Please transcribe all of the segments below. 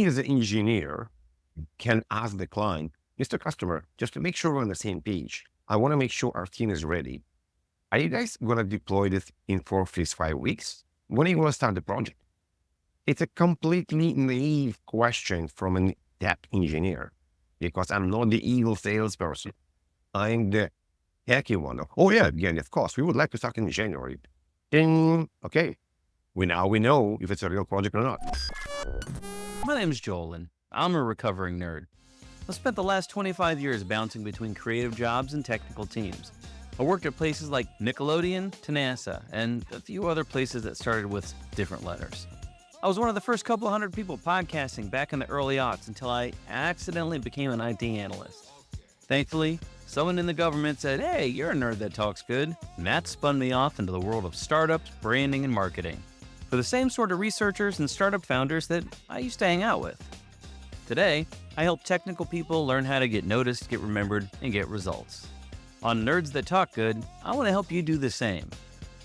as an engineer can ask the client, Mr. Customer, just to make sure we're on the same page, I want to make sure our team is ready. Are you guys going to deploy this in 4, 5 weeks? When are you going to start the project? It's a completely naive question from a tech engineer, because I'm not the evil salesperson. I'm the techie one. Oh yeah, of course, we would like to start in January. Ding. Okay, we know if it's a real project or not. My name's Joel, and I'm a recovering nerd. I spent the last 25 years bouncing between creative jobs and technical teams. I worked at places like Nickelodeon to NASA, and a few other places that started with different letters. I was one of the first couple hundred people podcasting back in the early aughts until I accidentally became an IT analyst. Thankfully, someone in the government said, "Hey, you're a nerd that talks good," and that spun me off into the world of startups, branding, and marketing, for the same sort of researchers and startup founders that I used to hang out with. Today, I help technical people learn how to get noticed, get remembered, and get results. On Nerds That Talk Good, I want to help you do the same.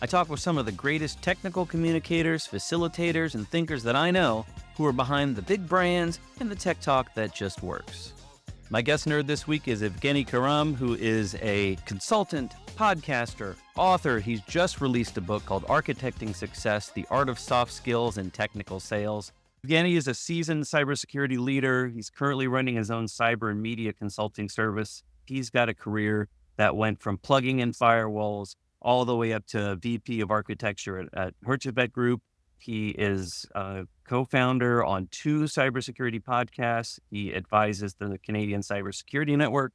I talk with some of the greatest technical communicators, facilitators, and thinkers that I know who are behind the big brands and the tech talk that just works. My guest nerd this week is Evgeniy Kharam, who is a consultant, podcaster, author. He's just released a book called Architecting Success: The Art of Soft Skills in Technical Sales. Evgeniy is a seasoned cybersecurity leader. He's currently running his own cyber and media consulting service. He's got a career that went from plugging in firewalls all the way up to VP of architecture at Hertzebet Group. He is a co-founder on 2 cybersecurity podcasts. He advises the Canadian Cybersecurity Network.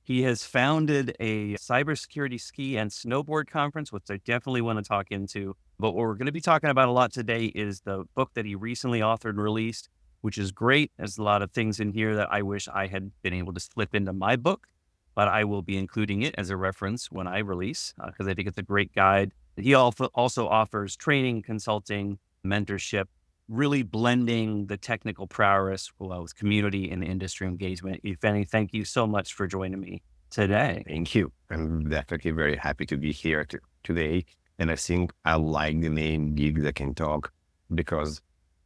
He has founded a cybersecurity ski and snowboard conference, which I definitely want to talk into. But what we're going to be talking about a lot today is the book that he recently authored and released, which is great. There's a lot of things in here that I wish I had been able to slip into my book, but I will be including it as a reference when I release, because I think it's a great guide. He also offers training, consulting, mentorship, really blending the technical prowess with community and industry engagement. Evgeniy, thank you so much for joining me today. Thank you. I'm definitely very happy to be here today. And I think I like the name Gig That Can Talk, because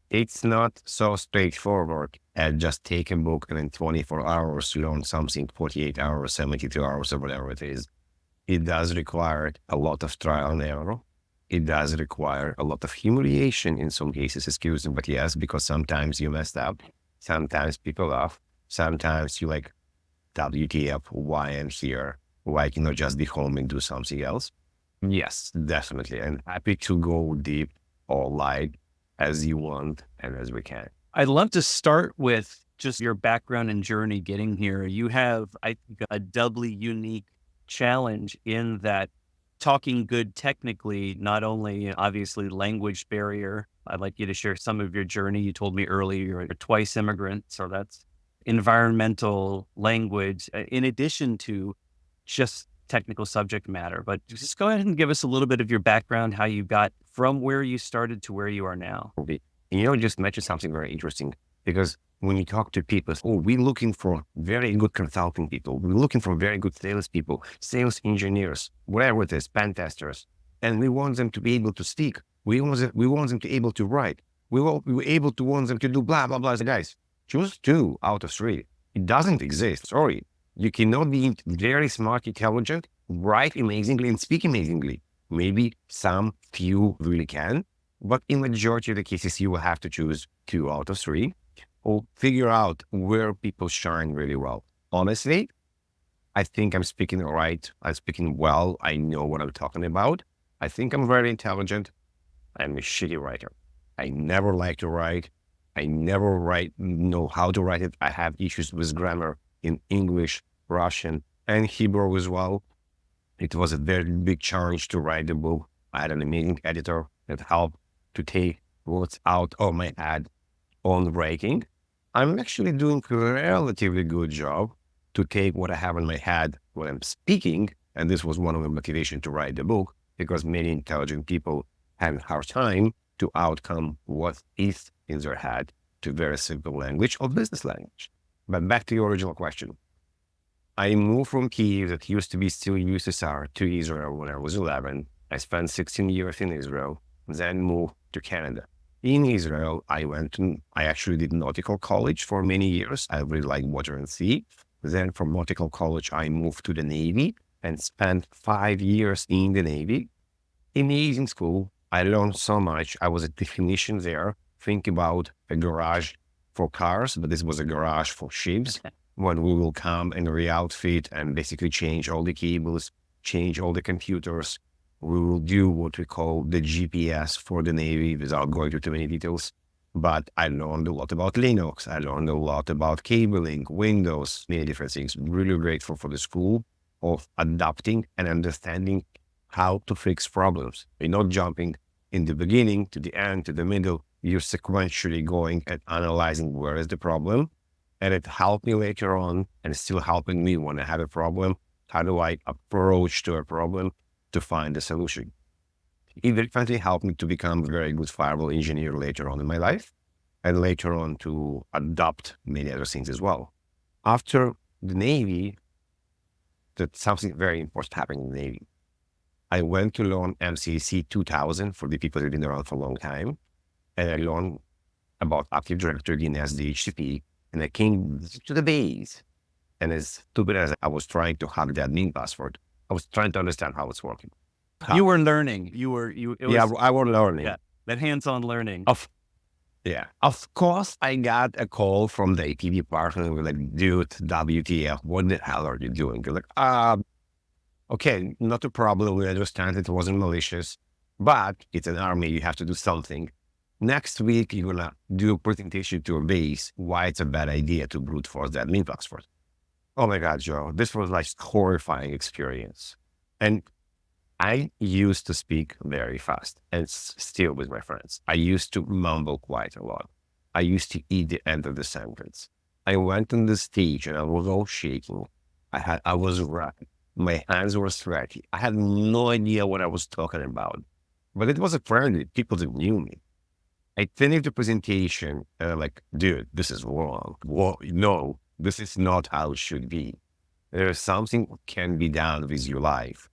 it's not so straightforward as just take a book and in 24 hours learn something, 48 hours, 72 hours, or whatever it is. It does require a lot of trial and error. It does require a lot of humiliation in some cases, excuse me, but yes, because sometimes you messed up. Sometimes people laugh. Sometimes you like, WTF, why I'm here? Why cannot just be home and do something else? Yes, definitely. I'm happy to go deep or light as you want and as we can. I'd love to start with just your background and journey getting here. You have, I think, a doubly unique challenge in that talking good technically, not only obviously language barrier. I'd like you to share some of your journey. You told me earlier you're a twice immigrant, so that's environmental language, in addition to just technical subject matter. But just go ahead and give us a little bit of your background, how you got from where you started to where you are now. You just mentioned something very interesting, because when you talk to people, we're looking for very good consulting people. We're looking for very good salespeople, sales engineers, whatever it is, pen testers. And we want them to be able to speak. We want them to be able to write. We want them to do blah, blah, blah. Guys, choose 2 out of 3. It doesn't exist. Sorry. You cannot be very smart, intelligent, write amazingly, and speak amazingly. Maybe some few really can, but in majority of the cases, you will have to choose 2 out of 3. Or figure out where people shine really well. Honestly, I think I'm speaking right. I'm speaking well. I know what I'm talking about. I think I'm very intelligent. I'm a shitty writer. I never like to write. I never know how to write it. I have issues with grammar in English, Russian, and Hebrew as well. It was a very big challenge to write the book. I had an amazing editor that helped to take what's out of my head on writing. I'm actually doing a relatively good job to take what I have in my head when I'm speaking. And this was one of the motivations to write the book, because many intelligent people have a hard time to outcome what is in their head to very simple language or business language. But back to your original question. I moved from Kyiv, that used to be still USSR, to Israel when I was 11. I spent 16 years in Israel, then moved to Canada. In Israel, I actually did nautical college for many years. I really like water and sea. Then from nautical college, I moved to the Navy and spent 5 years in the Navy. Amazing school. I learned so much. I was a technician there. Think about a garage for cars, but this was a garage for ships when we will come and re-outfit and basically change all the cables, change all the computers. We will do what we call the GPS for the Navy without going into too many details. But I learned a lot about Linux. I learned a lot about cabling, Windows, many different things. Really grateful for the school of adapting and understanding how to fix problems. You're not jumping in the beginning to the end to the middle. You're sequentially going and analyzing where is the problem. And it helped me later on and it's still helping me when I have a problem. How do I approach to a problem to find a solution? It definitely helped me to become a very good firewall engineer later on in my life and later on to adopt many other things as well. After the Navy, that something very important happened in the Navy. I went to learn MCAC 2000 for the people who've been around for a long time. And I learned about Active Directory, DNS, DHCP, and I came to the base. And as stupid as I was trying to hack the admin password, I was trying to understand how it's working. You were learning. I was learning. Yeah, that hands-on learning. Of course, I got a call from the IT department. We're like, dude, WTF, what the hell are you doing? You're like, okay, not a problem. We understand it wasn't malicious, but it's an army. You have to do something. Next week, you're going to do a presentation to a base why it's a bad idea to brute force that admin password. Oh my God, Joe, this was like horrifying experience. And I used to speak very fast and still with my friends. I used to mumble quite a lot. I used to eat the end of the sentence. I went on the stage and I was all shaking. I was rapid. My hands were sweaty. I had no idea what I was talking about, but it was a friendly. People that knew me. I finished the presentation like, dude, this is wrong. Well, no, this is not how it should be. There's something can be done with your life.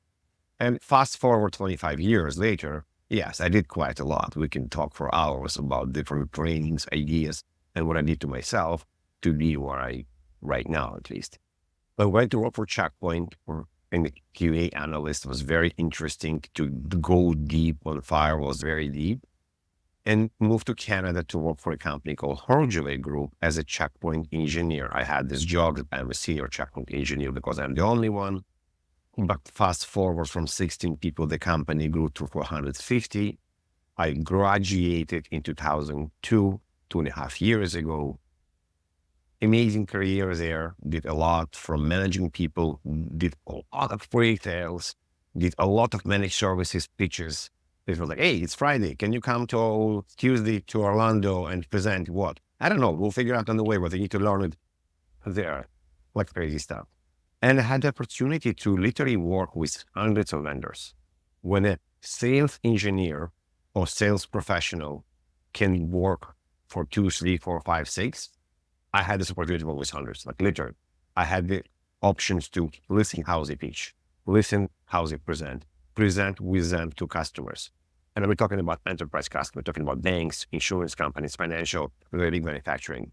And fast forward 25 years later, yes, I did quite a lot. We can talk for hours about different trainings, ideas, and what I did to myself to be where I right now, at least. I went to work for Checkpoint and the QA analyst. Was very interesting to go deep on firewalls, very deep, and moved to Canada to work for a company called Horjole Group as a Checkpoint engineer. I had this job. I'm a senior Checkpoint engineer because I'm the only one. But fast forward from 16 people, the company grew to 450. I graduated in 2002, 2.5 years ago. Amazing career there, did a lot from managing people, did a lot of pre-sales, did a lot of managed services pitches. It was like, hey, it's Friday. Can you come to Tuesday to Orlando and present what? I don't know. We'll figure out on the way, but I need to learn it there. Like crazy stuff. And I had the opportunity to literally work with hundreds of vendors. When a sales engineer or sales professional can work for 2, 3, 4, 5, 6, I had this opportunity to work with hundreds, like literally. I had the options to listen how they pitch, listen how they present with them to customers. And we're talking about enterprise customers, we're talking about banks, insurance companies, financial, very big manufacturing.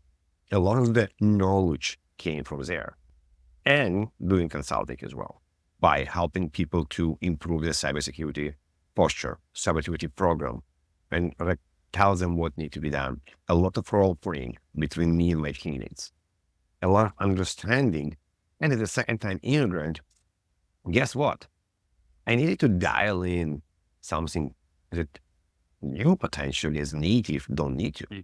A lot of the knowledge came from there. And doing consulting as well by helping people to improve their cybersecurity posture, cybersecurity program, and tell them what needs to be done. A lot of role playing between me and my teammates, a lot of understanding, and at the same time, immigrant. Guess what? I needed to dial in something that you potentially as native don't need to.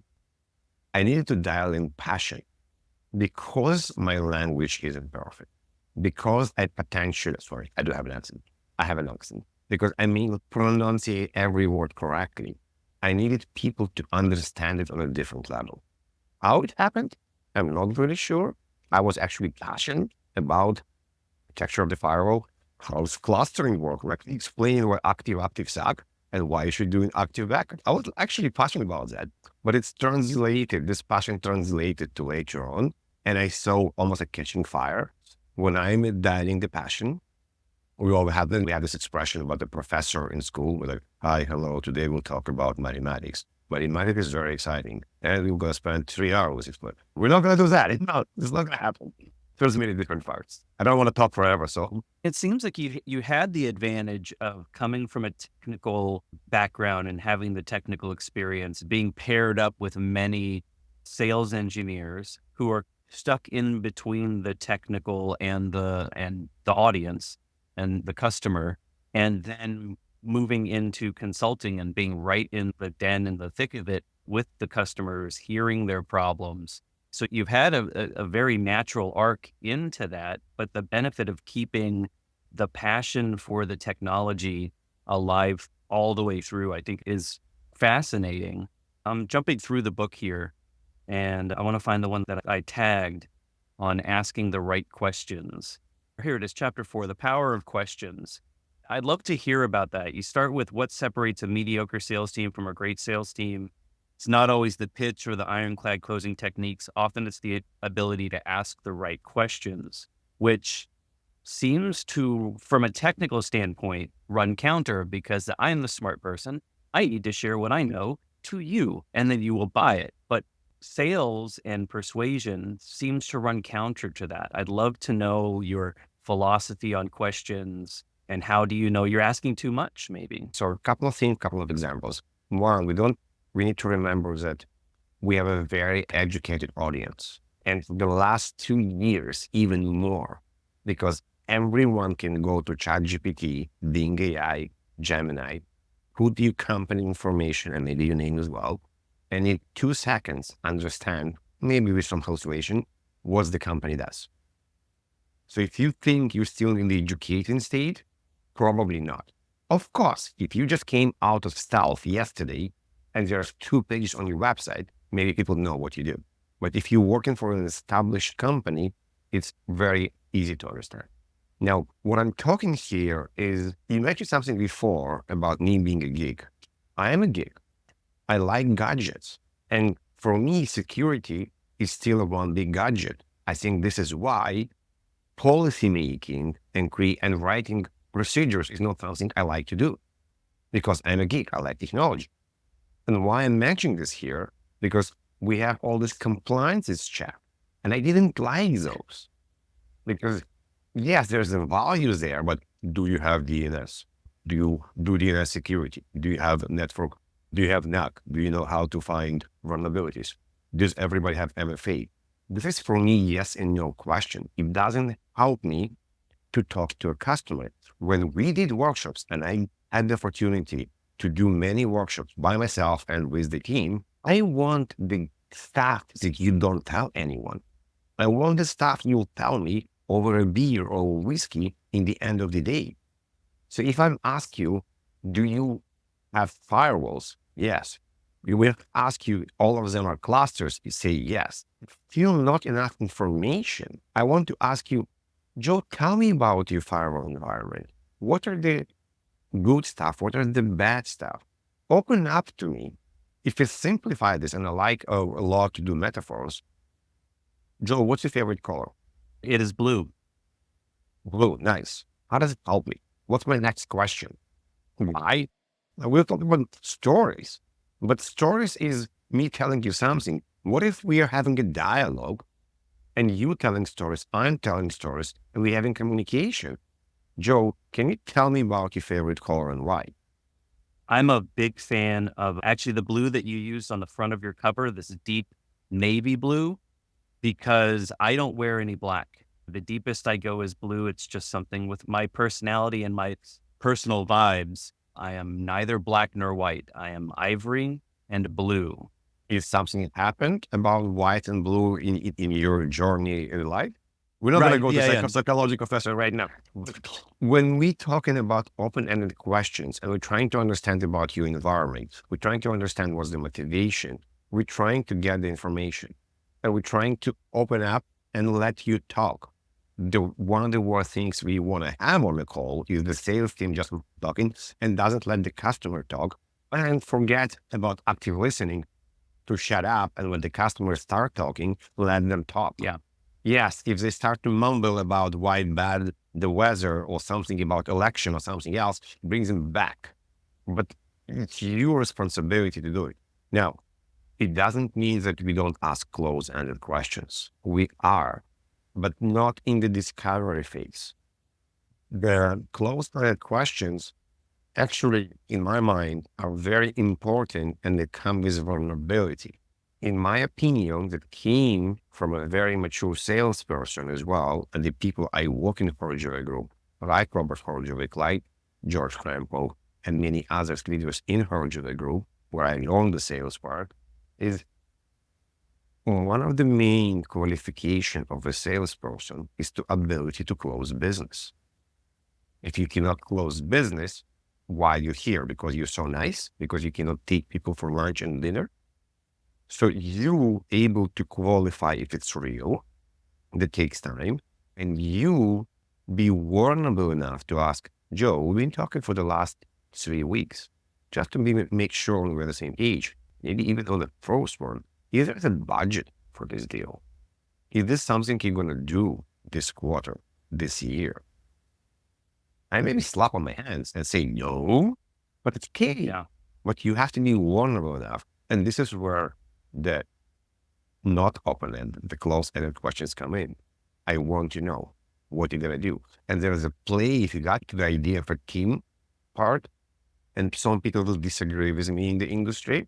I needed to dial in passion. Because my language isn't perfect, because I do have an accent. I have an accent because I mean pronunciate every word correctly. I needed people to understand it on a different level. How it happened, I'm not really sure. I was actually passionate about the texture of the firewall, how does clustering work, like explaining what active SAC and why you should do an active backup. I was actually passionate about that, but it's translated, this passion translated to later on. And I saw almost like catching fire when I'm dialing the passion. We have this expression about the professor in school. We're like, hi, hello, today we'll talk about mathematics. but it might be very exciting. And we're going to spend 3 hours with it. But we're not going to do that. It's not going to happen. There's many different parts. I don't want to talk forever. So It seems like you had the advantage of coming from a technical background and having the technical experience, being paired up with many sales engineers who are stuck in between the technical and the audience and the customer, and then moving into consulting and being right in the den in the thick of it with the customers, hearing their problems. So you've had a very natural arc into that, but the benefit of keeping the passion for the technology alive all the way through, I think, is fascinating. I'm jumping through the book here, and I want to find the one that I tagged on asking the right questions. Here it is, chapter 4, The Power of Questions. I'd love to hear about that. You start with what separates a mediocre sales team from a great sales team. It's not always the pitch or the ironclad closing techniques. Often it's the ability to ask the right questions, which seems to, from a technical standpoint, run counter because I'm the smart person. I need to share what I know to you, and then you will buy it. But sales and persuasion seems to run counter to that. I'd love to know your philosophy on questions and how do you know you're asking too much, maybe? So a couple of things, couple of examples. One, we need to remember that we have a very educated audience. And the last 2 years, even more, because everyone can go to ChatGPT, Bing AI, Gemini, put your company information and maybe your name as well, and in 2 seconds understand, maybe with some persuasion, what the company does. So if you think you're still in the educating state, probably not. Of course, if you just came out of stealth yesterday and there's 2 pages on your website, maybe people know what you do. But if you're working for an established company, it's very easy to understand. Now, what I'm talking here is, you mentioned something before about me being a geek. I am a geek. I like gadgets. And for me, security is still one big gadget. I think this is why policymaking and writing procedures is not something I like to do, because I'm a geek. I like technology. And why I'm mentioning this here, because we have all this compliances check, and I didn't like those because yes, there's the values there, but do you have DNS? Do you do DNS security? Do you have network? Do you have NAC? Do you know how to find vulnerabilities? Does everybody have MFA? This is for me, yes and no question. It doesn't help me to talk to a customer. When we did workshops, and I had the opportunity to do many workshops by myself and with the team, I want the stuff that you don't tell anyone. I want the stuff you'll tell me over a beer or whiskey in the end of the day. So if I ask you, do you have firewalls? Yes. We will ask you, all of them are clusters. You say yes. Still not enough information. I want to ask you, Joe, tell me about your firewall environment. What are the good stuff? What are the bad stuff? Open up to me. If you simplify this, and I like a lot to do metaphors, Joe, what's your favorite color? It is blue. Blue, nice. How does it help me? What's my next question? Why? We'll talk about stories, but stories is me telling you something. What if we are having a dialogue and you telling stories, I'm telling stories, and we're having communication? Joe, can you tell me about your favorite color and why? I'm a big fan of actually the blue that you used on the front of your cover, this deep navy blue, because I don't wear any black. The deepest I go is blue. It's just something with my personality and my personal vibes. I am neither black nor white. I am ivory and blue. Is something happened about white and blue in your journey in life? We're not Right, going to go yeah, to psychology professor right now. When we're talking about open-ended questions and we're trying to understand about your environment, we're trying to understand what's the motivation, we're trying to get the information, and we're trying to open up and let you talk. One of the worst things we want to have on the call is the sales team just talking and doesn't let the customer talk and forget about active listening to shut up. And when the customers start talking, let them talk. Yeah. Yes, if they start to mumble about why bad the weather or something about election or something else, brings them back. But it's your responsibility to do it. Now, it doesn't mean that we don't ask close-ended questions. We are, but not in the discovery phase. The close-ended questions actually, in my mind, are very important and they come with vulnerability. In my opinion, that came from a very mature salesperson as well, and the people I work in the Forgery Group, like Robert Forgery, like George Crampo, and many other leaders in Forgery Group, where I learned the sales part, is one of the main qualifications of a salesperson is the ability to close business. If you cannot close business, why you're here? Because you're so nice? Because you cannot take people for lunch and dinner? So you able to qualify if it's real, that takes time, and you be vulnerable enough to ask, Joe, we've been talking for the last 3 weeks, just to make sure we're on the same page. Maybe even on the first one, is there a budget for this deal? Is this something you're going to do this quarter, this year? I maybe slap on my hands and say no, but it's okay. Yeah. But you have to be vulnerable enough. And this is where the not open-ended, the close-ended questions come in. I want to know what you're going to do. And there's a play, if you got the idea of a team part, and some people will disagree with me in the industry,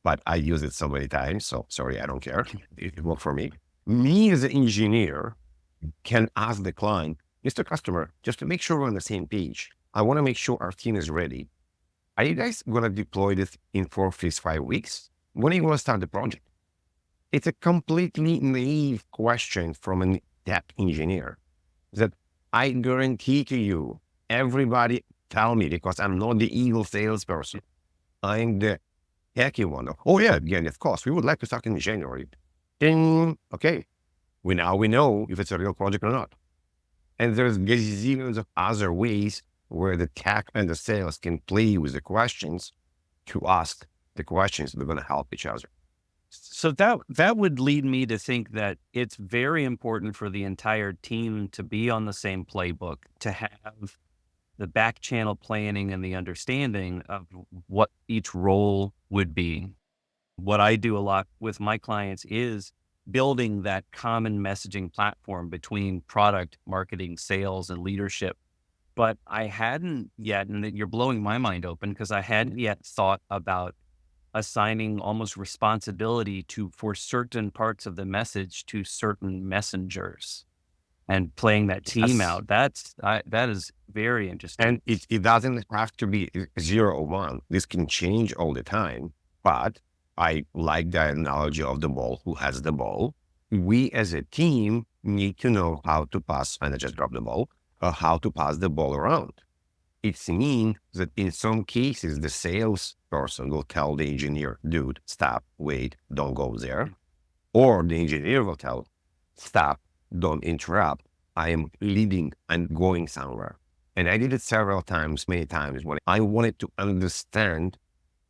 but I use it so many times. So sorry, I don't care. It worked for me. Me as an engineer can ask the client, Mr. Customer, just to make sure we're on the same page, I want to make sure our team is ready. Are you guys going to deploy this in 4, 5 weeks? When are you going to start the project? It's a completely naive question from a tech engineer that I guarantee to you, everybody tell me, because I'm not the evil salesperson. I'm the techie one. Oh yeah, again, of course, we would like to start in January. Ding. Okay. We know if it's a real project or not. And there's gazillions of other ways where the tech and the sales can play with the questions to ask the questions that are going to help each other. So that would lead me to think that it's very important for the entire team to be on the same playbook, to have the back channel planning and the understanding of what each role would be. What I do a lot with my clients is building that common messaging platform between product, marketing, sales, and leadership. But I hadn't yet, and you're blowing my mind open, because I hadn't yet thought about assigning almost responsibility for certain parts of the message to certain messengers and playing that team out. That is very interesting. And it doesn't have to be 0 or 1. This can change all the time, but I like the analogy of the ball. Who has the ball? We as a team need to know how to pass, and I just dropped the ball, how to pass the ball around. It means that in some cases, the salesperson will tell the engineer, dude, stop, wait, don't go there. Or the engineer will tell, stop, don't interrupt. I am leading and going somewhere. And I did it several times, many times, when I wanted to understand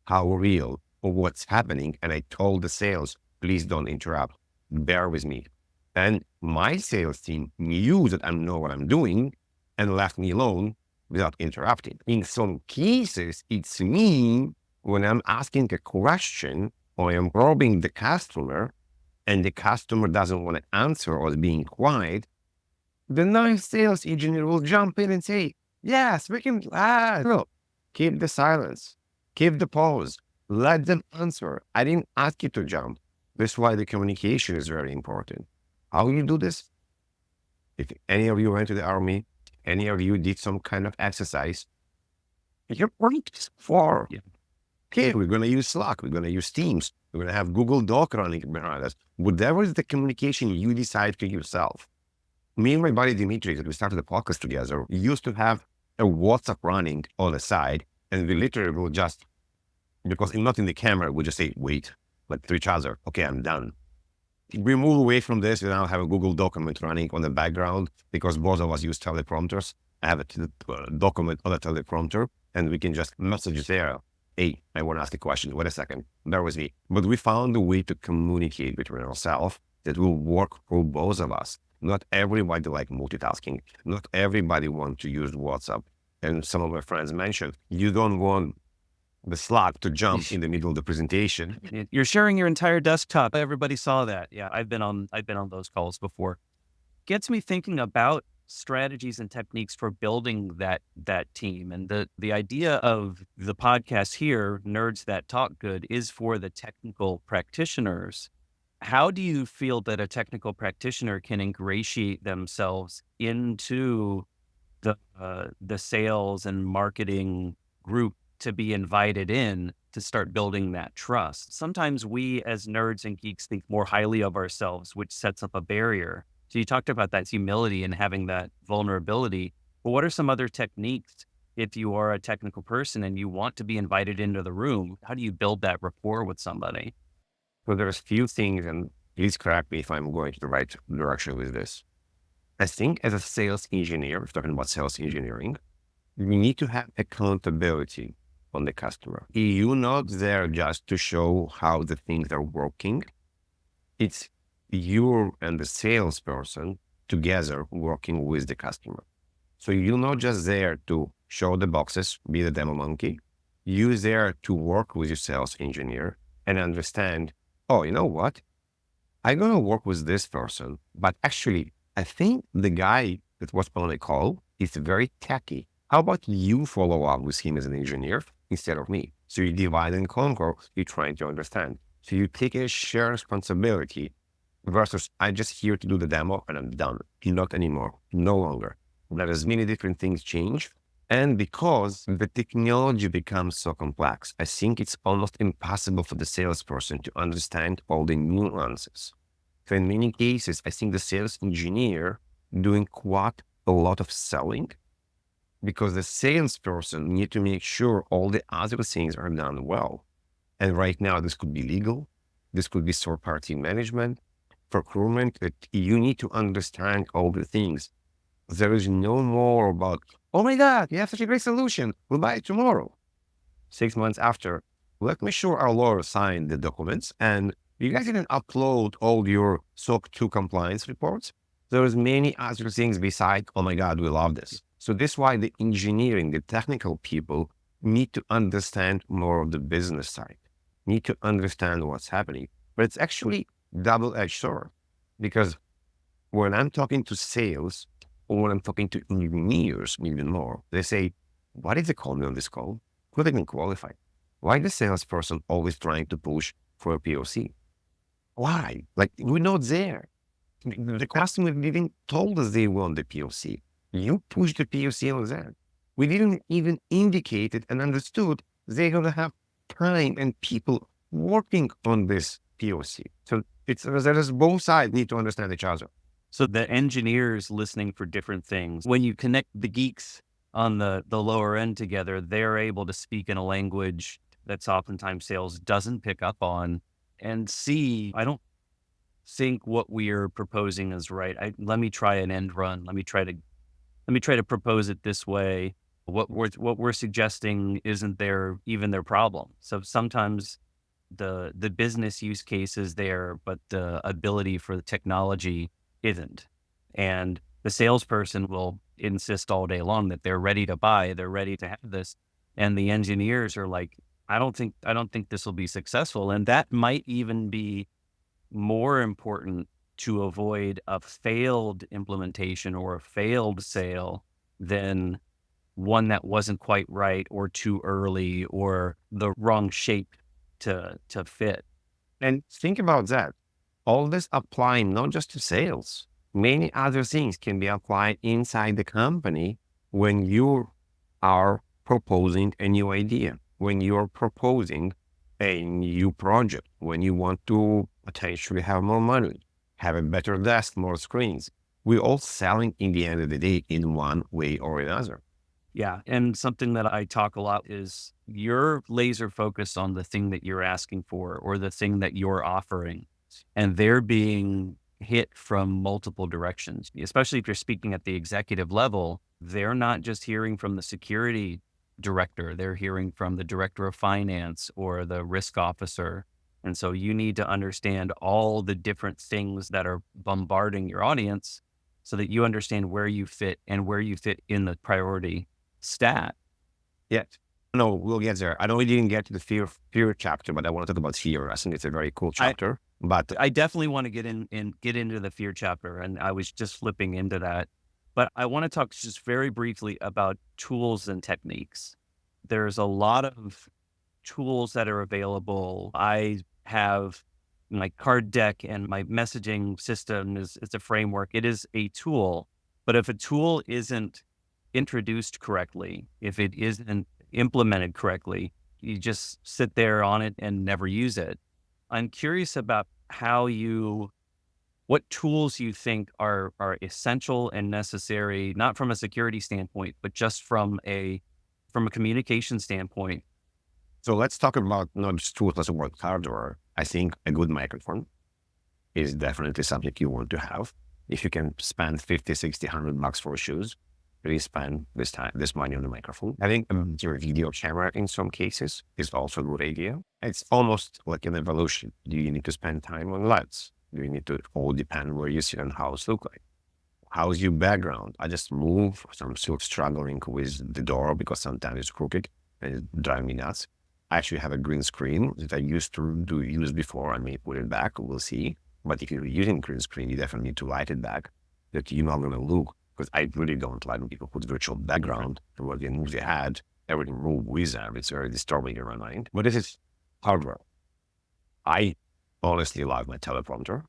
how real or what's happening. And I told the sales, please don't interrupt, bear with me. And my sales team knew that I know what I'm doing and left me alone without interrupting. In some cases, it's me when I'm asking a question or I'm probing the customer and the customer doesn't want to answer or is being quiet, the nice sales engineer will jump in and say, yes, we can, no, keep the silence, keep the pause, let them answer. I didn't ask you to jump. That's why the communication is very important. How you do this? If any of you went to the army, any of you did some kind of exercise, you're right for. Yeah. Okay, we're going to use Slack. We're going to use Teams. We're going to have Google Doc running behind us. Whatever is the communication you decide for yourself. Me and my buddy Dimitri, that we started the podcast together, used to have a WhatsApp running on the side, and we literally will just, because not in the camera, we just say, wait, like to each other. Okay, I'm done. We move away from this. We now have a Google document running on the background because both of us use teleprompters. I have a document on a teleprompter and we can just message there. Hey, I want to ask a question. Wait a second. Bear with me. But we found a way to communicate between ourselves that will work for both of us. Not everybody like multitasking. Not everybody wants to use WhatsApp. And some of my friends mentioned, you don't want the slot to jump in the middle of the presentation. You're sharing your entire desktop. Everybody saw that. Yeah, I've been on those calls before. Gets me thinking about strategies and techniques for building that team. And the idea of the podcast here, Nerds That Talk Good, is for the technical practitioners. How do you feel that a technical practitioner can ingratiate themselves into the sales and marketing group to be invited in to start building that trust? Sometimes we as nerds and geeks think more highly of ourselves, which sets up a barrier. So you talked about that humility and having that vulnerability. But what are some other techniques if you are a technical person and you want to be invited into the room? How do you build that rapport with somebody? So there's few things, and please correct me if I'm going to the right direction with this. I think as a sales engineer, if talking about sales engineering, you need to have accountability on the customer. You're not there just to show how the things are working. It's you and the salesperson together working with the customer. So you're not just there to show the boxes, be the demo monkey. You're there to work with your sales engineer and understand, oh, you know what? I'm going to work with this person, but actually, I think the guy that was on the call is very techy. How about you follow up with him as an engineer instead of me? So you divide and conquer, you're trying to understand. So you take a shared responsibility versus I'm just here to do the demo and I'm done. Not anymore, no longer. That as many different things change. And because the technology becomes so complex, I think it's almost impossible for the salesperson to understand all the nuances. So in many cases, I think the sales engineer doing quite a lot of selling because the salesperson need to make sure all the other things are done well. And right now, this could be legal. This could be third-party management, procurement, that you need to understand all the things. There is no more about, oh my God, you have such a great solution. We'll buy it tomorrow. 6 months after, let me sure our lawyer signed the documents and you guys didn't upload all your SOC 2 compliance reports. There's many other things besides, oh my God, we love this. So this is why the engineering, the technical people need to understand more of the business side, need to understand what's happening. But it's actually double-edged sword because when I'm talking to sales, or when I'm talking to engineers even more, they say, why did they call me on this call? Could I even qualify? Why the salesperson always trying to push for a POC? Why? Like, we're not there. The customer even told us they want the POC. You pushed the POC on them. We didn't even indicate it and understood they're going to have time and people working on this POC. So there is both sides need to understand each other. So the engineers listening for different things. When you connect the geeks on the lower end together, they're able to speak in a language that's oftentimes sales doesn't pick up on and see, I don't think what we are proposing is right. Let me try an end run. Let me try to propose it this way. What we're suggesting isn't even their problem. So sometimes the business use case is there, but the ability for the technology isn't. And the salesperson will insist all day long that they're ready to buy, they're ready to have this. And the engineers are like, I don't think this will be successful. And that might even be more important to avoid a failed implementation or a failed sale than one that wasn't quite right or too early or the wrong shape to fit. And think about that. All this applying not just to sales, many other things can be applied inside the company when you are proposing a new idea, when you're proposing a new project, when you want to potentially have more money, have a better desk, more screens. We're all selling in the end of the day in one way or another. Yeah. And something that I talk a lot is you're laser focused on the thing that you're asking for or the thing that you're offering. And they're being hit from multiple directions, especially if you're speaking at the executive level. They're not just hearing from the security director, they're hearing from the director of finance or the risk officer. And so you need to understand all the different things that are bombarding your audience so that you understand where you fit and where you fit in the priority stat. Yet, No, we'll get there. I know we didn't get to the fear chapter, but I want to talk about fear. I think it's a very cool chapter. But I definitely want to get into the fear chapter, and I was just flipping into that. But I want to talk just very briefly about tools and techniques. There's a lot of tools that are available. I have my card deck, and my messaging system is a framework. It is a tool, but if a tool isn't introduced correctly, if it isn't implemented correctly, you just sit there on it and never use it. I'm curious about what tools you think are essential and necessary, not from a security standpoint, but just from a communication standpoint. so let's talk about not just tools, let's talk about hardware. I think a good microphone is definitely something you want to have. If you can spend 50, 60, $100 for shoes, please spend this money on the microphone. I think your video camera in some cases is also a good idea. It's almost like an evolution. Do you need to spend time on lights? Do you need to all depend where you sit and how it look like? How's your background? I just moved, so I'm still struggling with the door because sometimes it's crooked and it drives me nuts. I actually have a green screen that I used to use before. I may put it back, we'll see. But if you're using green screen, you definitely need to light it back that you're not going to look. Because I really don't like when people put virtual background and when they move their head, everything move with them. It's very disturbing in my mind. But this is hardware. I honestly love my teleprompter.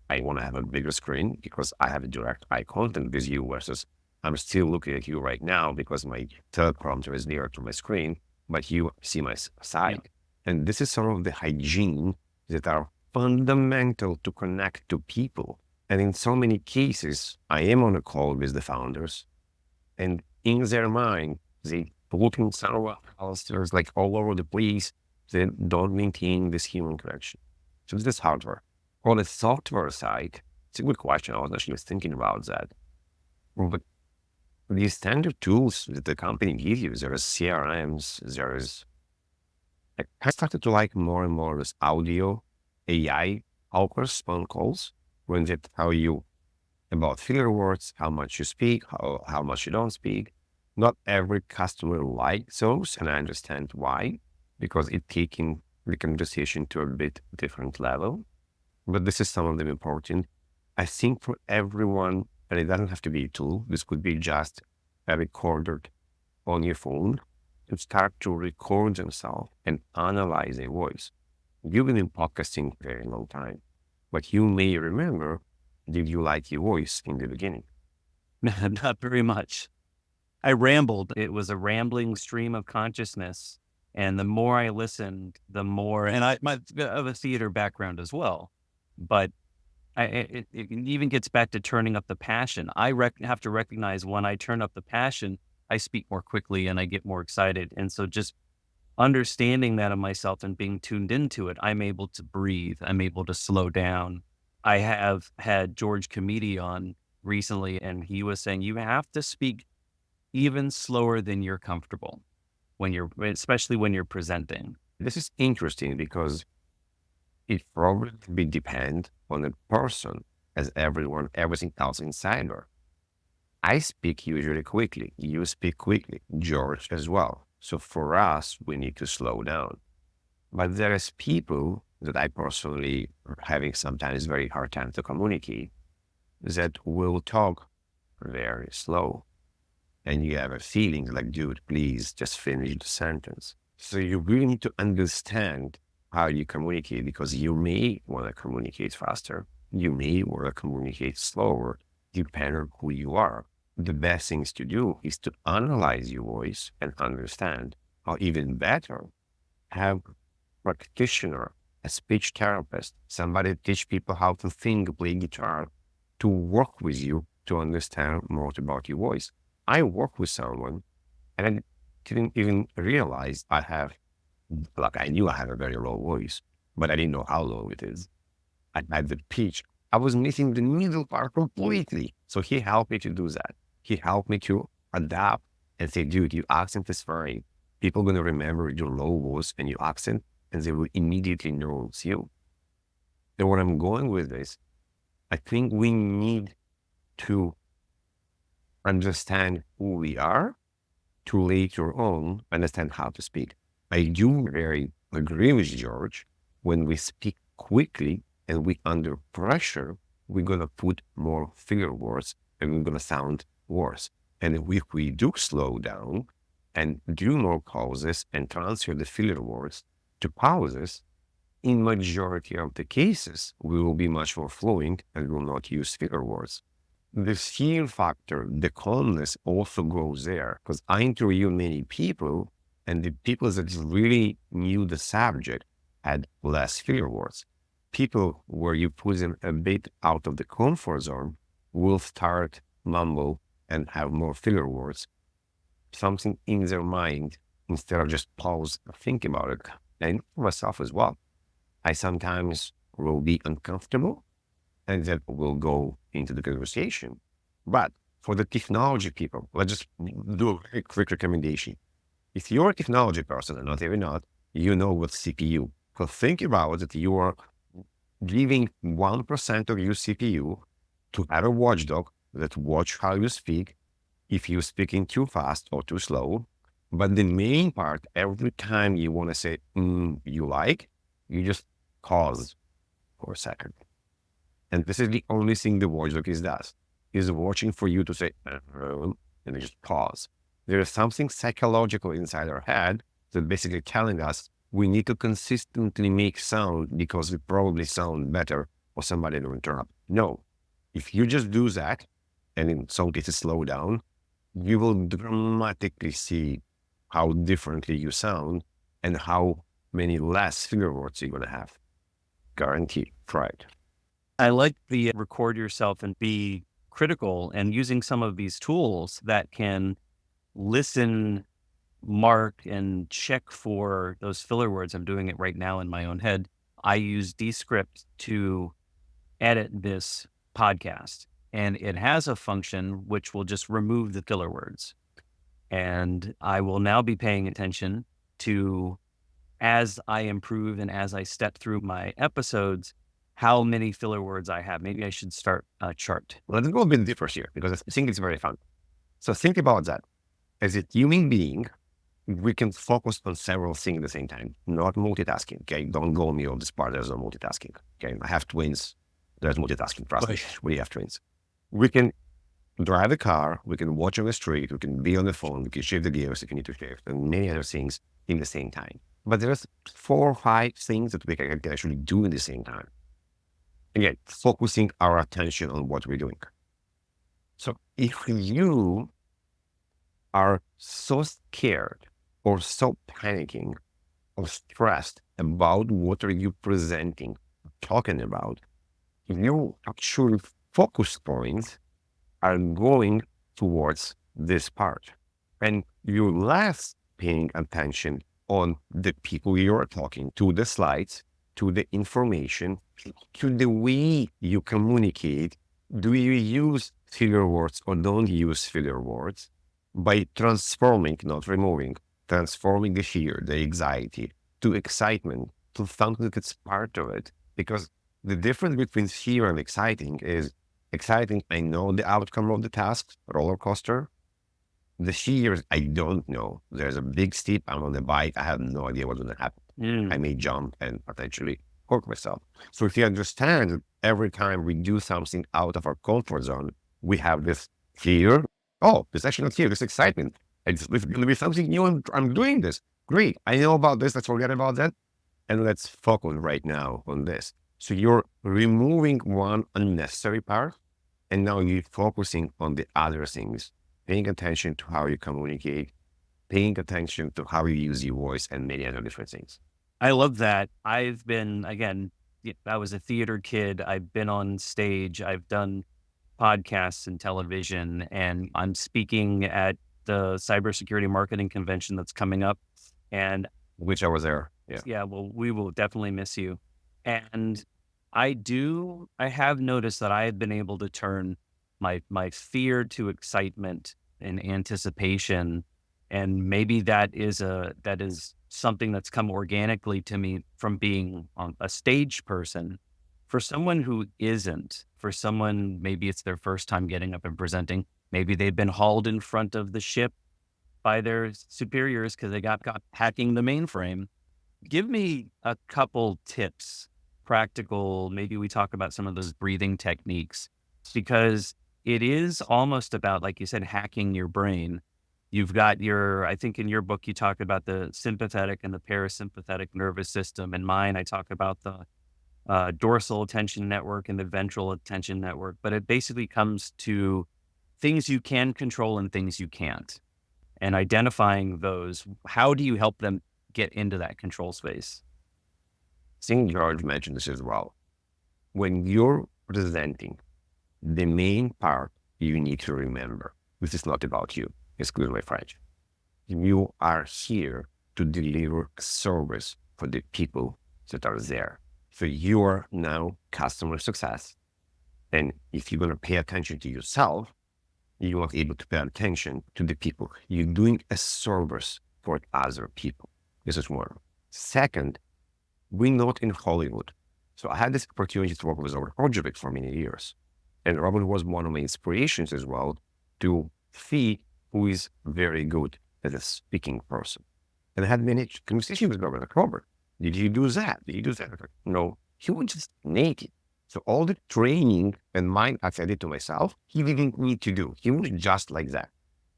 I want to have a bigger screen because I have a direct eye contact with you versus I'm still looking at you right now because my teleprompter is near to my screen, but you see my side. Yeah. And this is some of the hygiene that are fundamental to connect to people. And in so many cases, I am on a call with the founders, and in their mind, they looking somewhere else. There's like all over the place. They don't maintain this human connection. So this is hardware. On the software side, it's a good question. I was actually thinking about that. But these standard tools that the company gives you, there is CRMs, I started to like more and more this audio AI helpers phone calls when they tell you about filler words, how much you speak, how much you don't speak. Not every customer likes those, and I understand why, because it's taking the conversation to a bit different level. But this is some of them important. I think for everyone, and it doesn't have to be a tool, this could be just a recorder on your phone to start to record themselves and analyze their voice. You've been in podcasting for a very long time, but you may remember, did you like your voice in the beginning? Not very much. I rambled. It was a rambling stream of consciousness. And the more I listened, the more, and I have a theater background as well, but it even gets back to turning up the passion. I have to recognize when I turn up the passion, I speak more quickly and I get more excited. And so just understanding that of myself and being tuned into it, I'm able to breathe. I'm able to slow down. I have had George Comedy on recently, and he was saying you have to speak even slower than you're comfortable especially when you're presenting. This is interesting because it probably depends on the person as everything else inside her. I speak usually quickly. You speak quickly. George as well. So for us, we need to slow down. But there is people that I personally are having sometimes very hard time to communicate that will talk very slow. And you have a feeling like, dude, please just finish the sentence. So you really need to understand how you communicate because you may want to communicate faster. You may want to communicate slower, depending on who you are. The best things to do is to analyze your voice and understand, or even better, have a practitioner, a speech therapist, somebody to teach people how to think, play guitar, to work with you to understand more about your voice. I work with someone and I didn't even realize I knew I had a very low voice, but I didn't know how low it is. I had the pitch. I was missing the middle part completely. So he helped me to do that. He helped me to adapt and say, dude, your accent is fine. People are going to remember your low voice and your accent, and they will immediately know it's you. And where I'm going with this, I think we need to understand who we are to later on understand how to speak. I do very agree with George. When we speak quickly and we under pressure, we're going to put more filler words and we're going to sound worse. And if we do slow down and do more pauses and transfer the filler words to pauses, in majority of the cases, we will be much more fluent and will not use filler words. The fear factor, the calmness also goes there because I interview many people and the people that really knew the subject had less filler words. People where you put them a bit out of the comfort zone will start mumble and have more filler words, something in their mind instead of just pause and think about it. And for myself as well, I sometimes will be uncomfortable and then we'll go into the conversation. But for the technology people, let's just do a very quick recommendation. If you're a technology person, and not even not, you know what CPU. So think about it, you are giving 1% of your CPU to other watchdog that watch how you speak, if you're speaking too fast or too slow. But the main part, every time you want to say, you like, you just pause for a second. And this is the only thing the watchdog does, is watching for you to say, and then just pause. There is something psychological inside our head that basically telling us we need to consistently make sound because we probably sound better for somebody to interrupt. No, if you just do that, and in some cases slow down, you will dramatically see how differently you sound and how many less filler words you're going to have. Guaranteed. Try it. I like the record yourself and be critical, and using some of these tools that can listen, mark, and check for those filler words. I'm doing it right now in my own head. I use Descript to edit this podcast, and it has a function which will just remove the filler words. And I will now be paying attention to, as I improve and as I step through my episodes, how many filler words I have. Maybe I should start a chart. Let's go a bit deeper here because I think it's very fun. So think about that. As a human being, we can focus on several things at the same time, not multitasking. Okay, don't go me on this part. There's no multitasking. Okay, I have twins. There's multitasking. Trust me, we have twins. We can drive a car. We can watch on the street. We can be on the phone. We can shift the gears if you need to shift, and many other things in the same time. But there's 4 or 5 things that we can actually do in the same time. Again, focusing our attention on what we're doing. So if you are so scared or so panicking or stressed about what are you presenting, talking about, your actual focus points are going towards this part. And you're less paying attention on the people you're talking to, the slides, to the information, to the way you communicate. Do you use filler words or don't use filler words? By transforming, not removing, transforming the fear, the anxiety to excitement, to something that's part of it. Because the difference between fear and exciting is exciting, I know the outcome of the task, roller coaster. The fear is, I don't know. There's a big steep, I'm on the bike, I have no idea what's going to happen. I may jump and potentially hurt myself. So if you understand that every time we do something out of our comfort zone, we have this fear. Oh, it's actually not fear, this excitement. It's going to be something new. I'm doing this. Great. I know about this. Let's forget about that. And let's focus right now on this. So you're removing one unnecessary part, and now you're focusing on the other things, paying attention to how you communicate, paying attention to how you use your voice, and many other different things. I love that. I've been, again, I was a theater kid. I've been on stage. I've done podcasts and television, and I'm speaking at the Cybersecurity Marketing Convention that's coming up. And which I was there. Yeah, well, we will definitely miss you. And I have noticed that I have been able to turn my fear to excitement and anticipation. And maybe that is something that's come organically to me from being a stage person. For someone who isn't, for someone, maybe it's their first time getting up and presenting, maybe they've been hauled in front of the ship by their superiors because they got hacking the mainframe. Give me a couple tips, practical. Maybe we talk about some of those breathing techniques because it is almost about, like you said, hacking your brain. You've got I think in your book, you talk about the sympathetic and the parasympathetic nervous system. In mine, I talk about the dorsal attention network and the ventral attention network. But it basically comes to things you can control and things you can't. And identifying those, how do you help them get into that control space? St. George mentioned this as well. When you're presenting, the main part you need to remember, this is not about you, excuse my French. You are here to deliver a service for the people that are there. So you are now customer success. And if you're going to pay attention to yourself, you are able to pay attention to the people. You're doing a service for other people. This is one. Second, we're not in Hollywood. So I had this opportunity to work with Robert Hodjovic for many years. And Robert was one of my inspirations as well to see who is very good as a speaking person. And I had many conversations with Robert. Like, Robert, did you do that? Did you do that? Like, no, he was just naked. So all the training and mind I did to myself, he didn't need to do. He was just like that.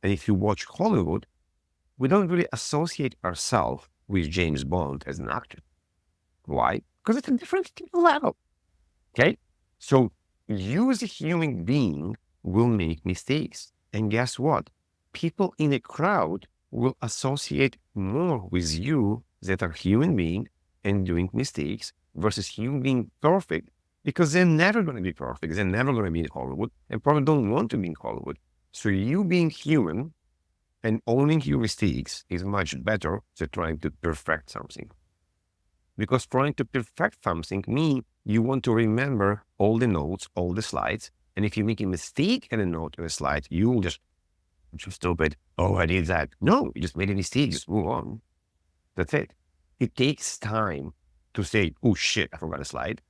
And if you watch Hollywood, we don't really associate ourselves with James Bond as an actor. Why? Because it's a different level. Okay? So you as a human being will make mistakes. And guess what? People in a crowd will associate more with you that are human being and doing mistakes versus you being perfect, because they're never going to be perfect. They're never going to be in Hollywood and probably don't want to be in Hollywood. So you being human and owning your mistakes is much better than trying to perfect something. Because trying to perfect something means you want to remember all the notes, all the slides. And if you make a mistake in a note or a slide, you will just stupid. Oh, I did that. No, you just made a mistake. Just move on. That's it. It takes time to say, oh shit, I forgot a slide.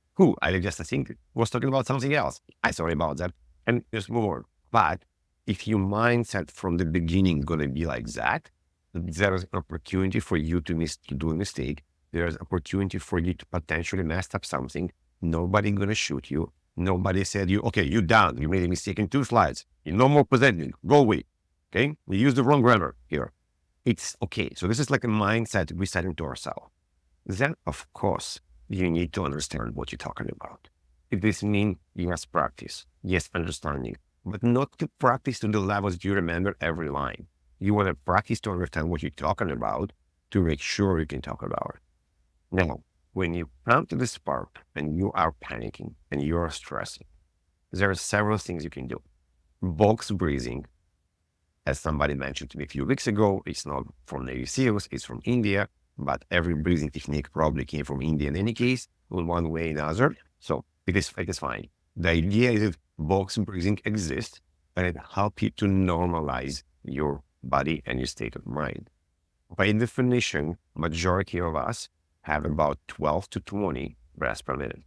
I just think was talking about something else. I'm sorry about that. And just move on. But if your mindset from the beginning going to be like that, there's an opportunity for you to do a mistake. There's opportunity for you to potentially mess up something. Nobody going to shoot you. Nobody said okay, you're done. You made a mistake in 2 slides. You're no more presenting. Go away. Okay? You used the wrong grammar here. It's okay. So this is like a mindset we set into ourselves. Then, of course, you need to understand what you're talking about. If this means yes, practice, yes, understanding, but not to practice to the levels you remember every line. You want to practice to understand what you're talking about to make sure you can talk about it. Now, when you come to this part and you are panicking and you are stressing, there are several things you can do. Box breathing, as somebody mentioned to me a few weeks ago, it's not from Navy SEALs, it's from India, but every breathing technique probably came from India in any case, in one way or another. So it is fine. The idea is that box breathing exists and it helps you to normalize your body and your state of mind. By definition, majority of us have about 12 to 20 breaths per minute.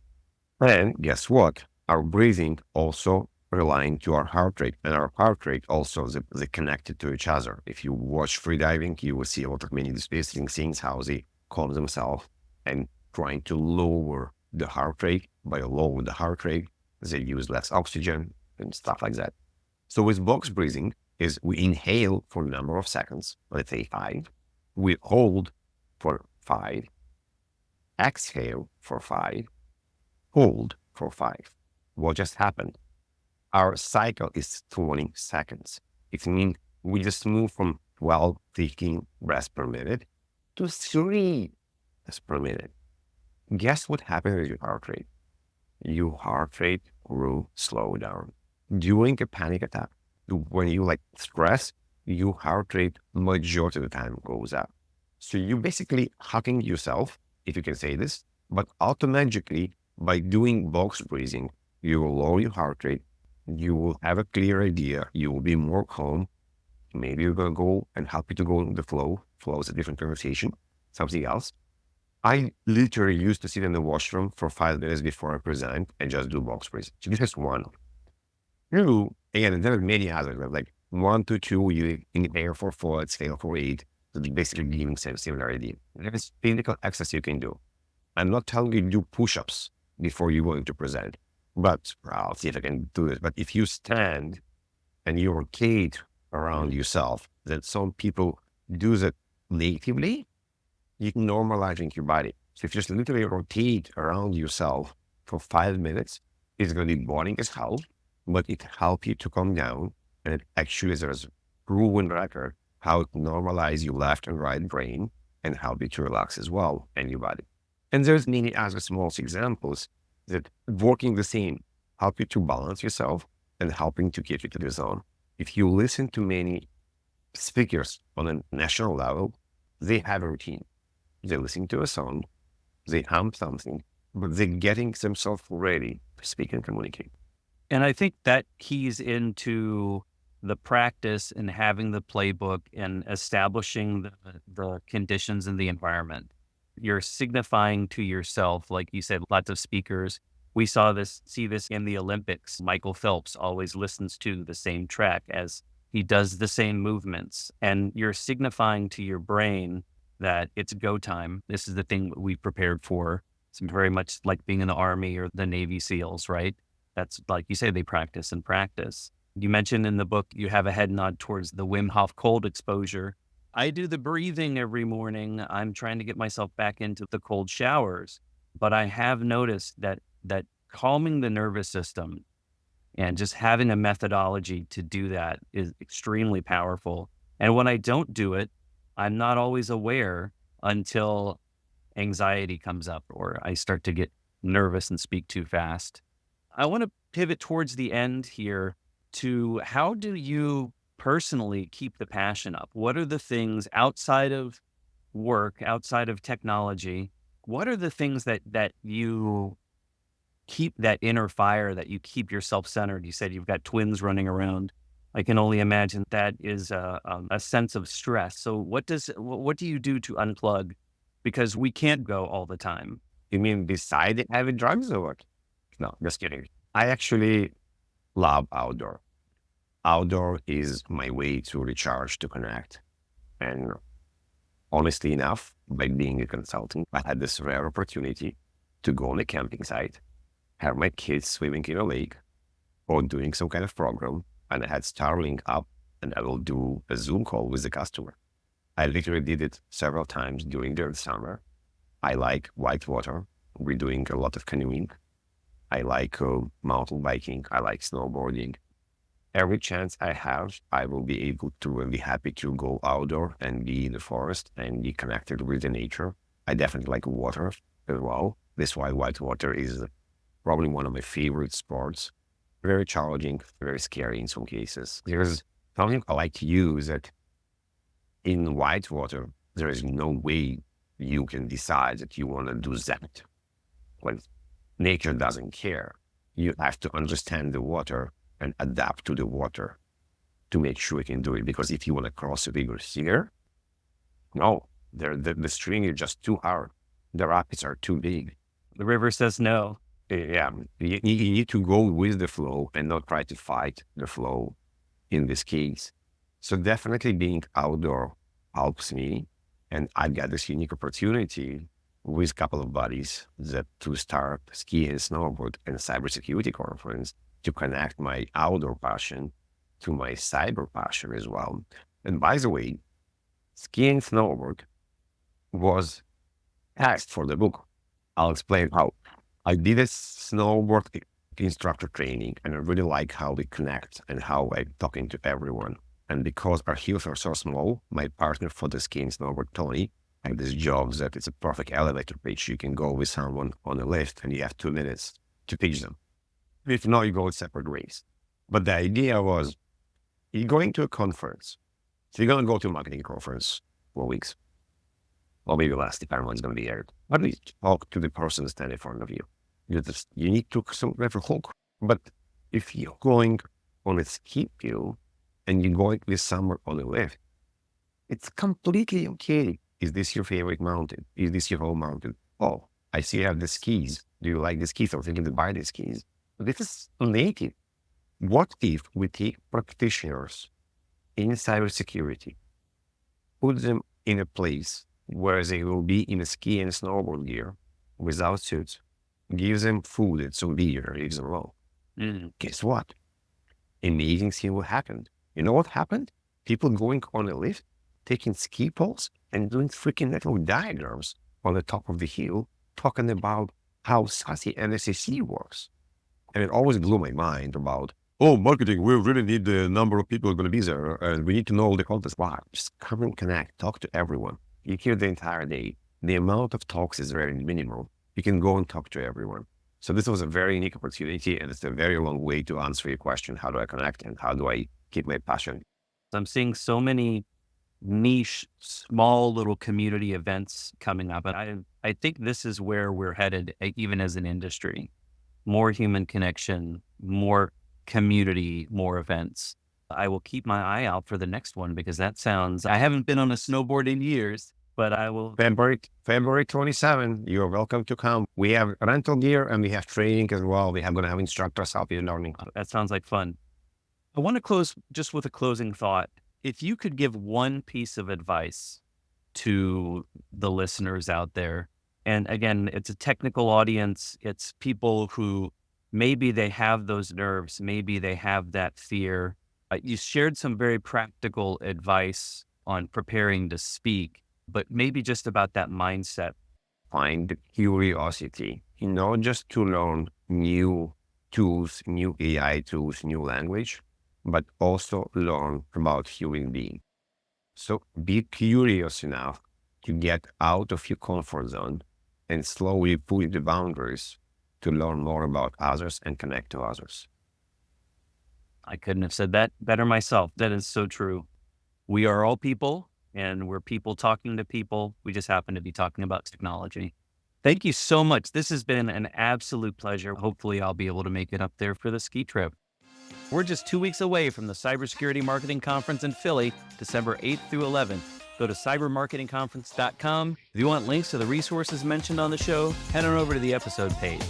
And guess what? Our breathing also relying to our heart rate, and our heart rate also they connected to each other. If you watch freediving, you will see a lot of many displacing things, how they calm themselves and trying to lower the heart rate. By lowering the heart rate, they use less oxygen and stuff like that. So with box breathing is we inhale for a number of seconds, let's say 5. We hold for 5, exhale for 5, hold for 5. What just happened? Our cycle is 20 seconds. It means we just move from 12, 15 breaths per minute to 3 breaths per minute. Guess what happened with your heart rate? Your heart rate will slow down. During a panic attack, when you stress, your heart rate majority of the time goes up. So you basically hacking yourself, if you can say this, but automatically by doing box breathing, you will lower your heart rate. You will have a clear idea. You will be more calm. Maybe you're going to go and help you to go in the flow. Flow is a different conversation, something else. I literally used to sit in the washroom for 5 minutes before I present and just do box breathing. So this is one. Two, again, there are many others, like 1 to 2, you inhale for 4, exhale for 8. So basically giving similar idea. There is physical exercise you can do. I'm not telling you to do push-ups before you're going to present, but I'll see if I can do it. But if you stand and you rotate around yourself, that some people do that natively, you can normalizing your body. So if you just literally rotate around yourself for 5 minutes, it's going to be boring as hell, but it helps you to calm down. And actually, there's a proven record how it normalizes your left and right brain and help you to relax as well and your body. And there's many other small examples that working the same help you to balance yourself and helping to get you to the zone. If you listen to many speakers on a national level, they have a routine. They listen to a song, they hum something, but they're getting themselves ready to speak and communicate. And I think that keys into the practice and having the playbook and establishing the conditions in the environment. You're signifying to yourself, like you said, lots of speakers. We see this in the Olympics. Michael Phelps always listens to the same track as he does the same movements. And you're signifying to your brain that it's go time. This is the thing that we prepared for. It's very much like being in the Army or the Navy SEALs, right? That's like you say, they practice and practice. You mentioned in the book, you have a head nod towards the Wim Hof cold exposure. I do the breathing every morning. I'm trying to get myself back into the cold showers, but I have noticed that calming the nervous system and just having a methodology to do that is extremely powerful. And when I don't do it, I'm not always aware until anxiety comes up or I start to get nervous and speak too fast. I want to pivot towards the end here to how do you personally keep the passion up? What are the things outside of work, outside of technology? What are the things that you keep that inner fire, that you keep yourself centered? You said you've got twins running around. I can only imagine that is a sense of stress. So what do you do to unplug? Because we can't go all the time. You mean beside having drugs or what? No, just kidding. I actually love outdoor. Outdoor is my way to recharge, to connect. And honestly enough, by being a consultant, I had this rare opportunity to go on a camping site, have my kids swimming in a lake or doing some kind of program. And I had Starlink up and I will do a Zoom call with the customer. I literally did it several times during the summer. I like whitewater. We're doing a lot of canoeing. I like mountain biking. I like snowboarding. Every chance I have, I will be able to and be happy to go outdoor and be in the forest and be connected with the nature. I definitely like water as well. That's why whitewater is probably one of my favorite sports. Very challenging, very scary in some cases. There's something I like to use that in whitewater, there is no way you can decide that you want to do that. When nature doesn't care, you have to understand the water and adapt to the water to make sure you can do it. Because if you want to cross a bigger here, no, the stream is just too hard. The rapids are too big. The river says no. Yeah, you need to go with the flow and not try to fight the flow in this case. So definitely being outdoor helps me. And I got this unique opportunity with a couple of buddies to start ski and snowboard and cybersecurity conference to connect my outdoor passion to my cyber passion as well. And by the way, ski and snowboard was asked for the book. I'll explain how. I did a snowboard instructor training and I really like how we connect and how I'm talking to everyone. And because our heels are so small, my partner for the ski and snowboard, Tony, had this job that it's a perfect elevator pitch. You can go with someone on a lift and you have 2 minutes to teach them. If not, you go with separate ways. But the idea was, you're going to a conference. So you're going to go to a marketing conference for weeks. Or maybe less, depending on what's going to be aired. At least talk to the person standing in front of you. You need to have a hook. But if you're going on a ski field and you're going with someone on a lift, it's completely okay. Is this your favorite mountain? Is this your home mountain? Oh, I see you have the skis. Do you like the skis? I'm thinking to buy the skis. But this is native. What if we take practitioners in cybersecurity, put them in a place where they will be in a ski and snowboard gear without suits, give them food and some beer, leave them alone. Guess what? Amazing thing will happen. You know what happened? People going on a lift, taking ski poles and doing freaking network diagrams on the top of the hill, talking about how SASE and SAC works. And it always blew my mind about, oh, marketing, we really need the number of people going to be there, and we need to know all the context. Wow, just come and connect, talk to everyone. You hear the entire day. The amount of talks is very minimal. You can go and talk to everyone. So this was a very unique opportunity, and it's a very long way to answer your question, how do I connect and how do I keep my passion? I'm seeing so many niche, small little community events coming up. And I think this is where we're headed, even as an industry. More human connection, more community, more events. I will keep my eye out for the next one because that sounds, I haven't been on a snowboard in years, but I will. February 27, you're welcome to come. We have rental gear and we have training as well. We're going to have instructors help you learning. That sounds like fun. I want to close just with a closing thought. If you could give one piece of advice to the listeners out there, and again, it's a technical audience, it's people who maybe they have those nerves, maybe they have that fear. You shared some very practical advice on preparing to speak, but maybe just about that mindset. Find the curiosity, just to learn new tools, new AI tools, new language, but also learn about human beings. So be curious enough to get out of your comfort zone and slowly push the boundaries to learn more about others and connect to others. I couldn't have said that better myself. That is so true. We are all people, and we're people talking to people. We just happen to be talking about technology. Thank you so much. This has been an absolute pleasure. Hopefully I'll be able to make it up there for the ski trip. We're just 2 weeks away from the Cybersecurity Marketing Conference in Philly, December 8th through 11th. Go to cybermarketingconference.com. If you want links to the resources mentioned on the show, head on over to the episode page.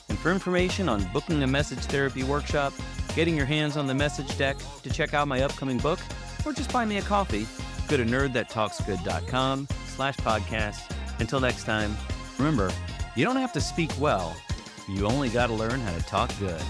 And for information on booking a message therapy workshop, getting your hands on the message deck, to check out my upcoming book, or just buy me a coffee, go to nerdthattalksgood.com/podcast. Until next time, remember, you don't have to speak well. You only got to learn how to talk good.